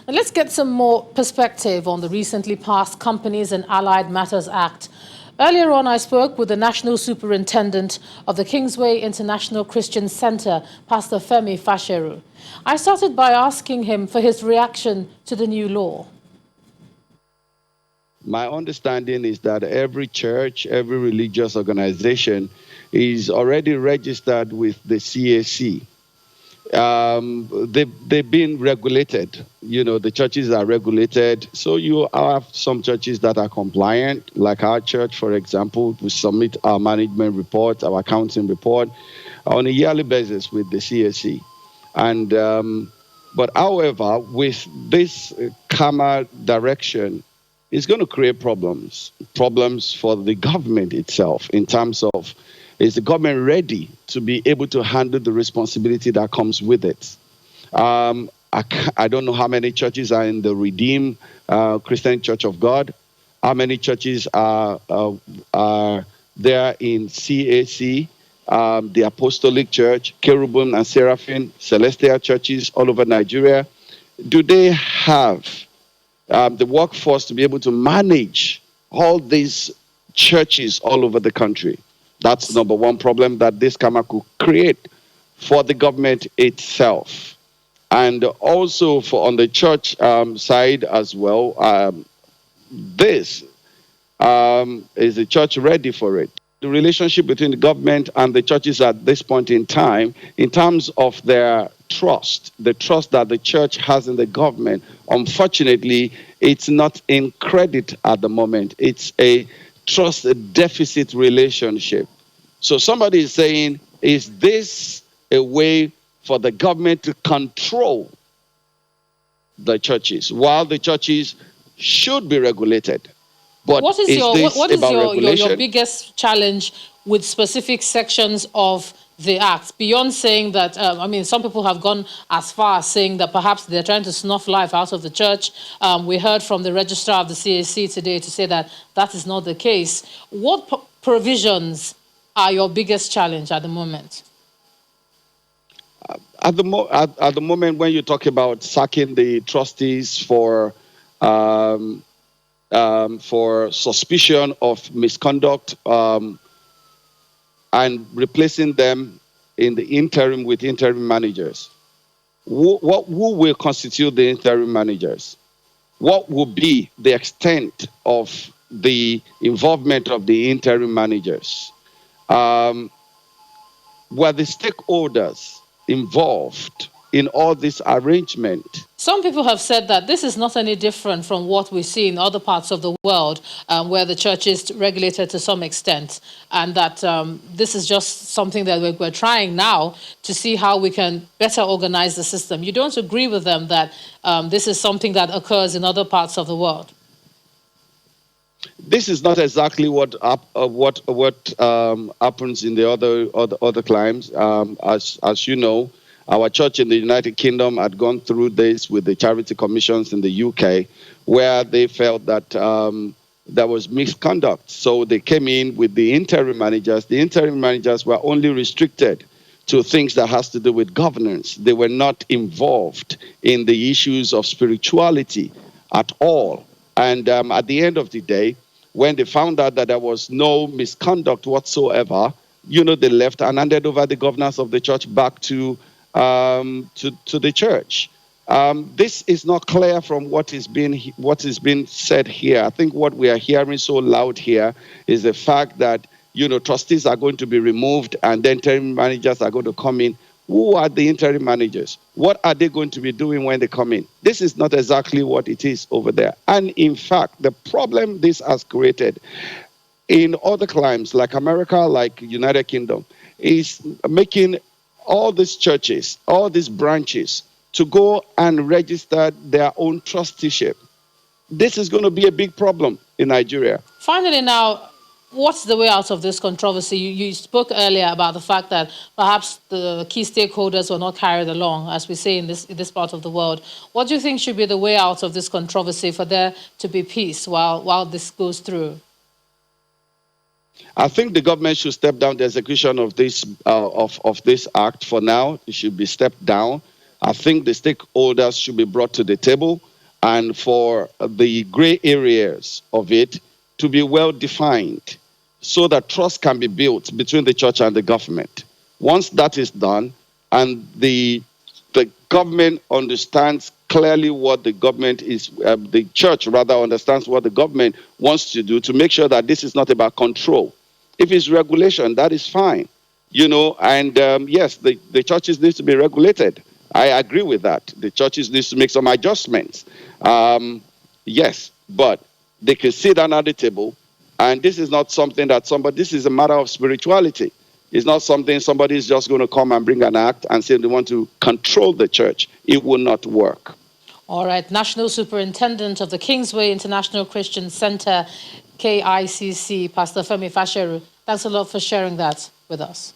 Now let's get some more perspective on the recently passed Companies and Allied Matters Act. Earlier on, I spoke with the National Superintendent of the Kingsway International Christian Center, Pastor Femi Fasheru. I started by asking him for his reaction to the new law. My understanding is that every church, every religious organization is already registered with the CAC. They've been regulated. The churches are regulated. So you have some churches that are compliant, like our church, for example. We submit our management report, our accounting report on a yearly basis with the CAC. But however, with this calmer direction, it's going to create problems for the government itself in terms of, is the government ready to be able to handle the responsibility that comes with it? I don't know how many churches are in the Redeemed Christian Church of God. How many churches are there in CAC, the Apostolic Church, Cherubim and Seraphim, Celestial churches all over Nigeria? Do they have the workforce to be able to manage all these churches all over the country? That's number one problem that this Kama could create for the government itself. And also on the church side as well, this is the church ready for it? The relationship between the government and the churches at this point in time, in terms of their trust, the trust that the church has in the government, unfortunately, it's not in credit at the moment. It's a trust deficit relationship. So somebody is saying, is this a way for the government to control the churches while the churches should be regulated? But What is your biggest challenge with specific sections of the act, beyond saying that, some people have gone as far as saying that perhaps they're trying to snuff life out of the church. We heard from the registrar of the CAC today to say that that is not the case. What provisions are your biggest challenge at the moment? At the moment, when you talk about sacking the trustees for suspicion of misconduct, and replacing them in the interim with interim managers. Who will constitute the interim managers? What will be the extent of the involvement of the interim managers? Were the stakeholders involved in all this arrangement? Some people have said that this is not any different from what we see in other parts of the world, where the church is regulated to some extent, and that this is just something that we're trying now to see how we can better organize the system. You don't agree with them that this is something that occurs in other parts of the world? This is not exactly what happens in the other climes. As you know, our church in the United Kingdom had gone through this with the charity commissions in the UK, where they felt that there was misconduct. So they came in with the interim managers. The interim managers were only restricted to things that has to do with governance. They were not involved in the issues of spirituality at all. And at the end of the day, when they found out that there was no misconduct whatsoever, they left and handed over the governance of the church back to the church. This is not clear from what is being said here. I think what we are hearing so loud here is the fact that trustees are going to be removed and then interim managers are going to come in. Who are the interim managers? What are they going to be doing when they come in? This is not exactly what it is over there. And in fact, the problem this has created in other climes like America, like United Kingdom, is making all these churches, all these branches, to go and register their own trusteeship. This is going to be a big problem in Nigeria. Finally now, what's the way out of this controversy? You spoke earlier about the fact that perhaps the key stakeholders were not carried along, as we say in this part of the world. What do you think should be the way out of this controversy for there to be peace while this goes through? I think the government should step down the execution of this act for now. It should be stepped down. I think the stakeholders should be brought to the table, and for the gray areas of it to be well defined so that trust can be built between the church and the government. Once that is done, and the government understands clearly what the government is, the church rather understands what the government wants to do to make sure that this is not about control. If it's regulation, that is fine, and yes, the churches need to be regulated. I agree with that. The churches need to make some adjustments. Yes, but they can sit down at the table, and this is not something that this is a matter of spirituality. It's not something somebody is just going to come and bring an act and say they want to control the church. It will not work. All right. National Superintendent of the Kingsway International Christian Center, KICC, Pastor Femi Fasheru. Thanks a lot for sharing that with us.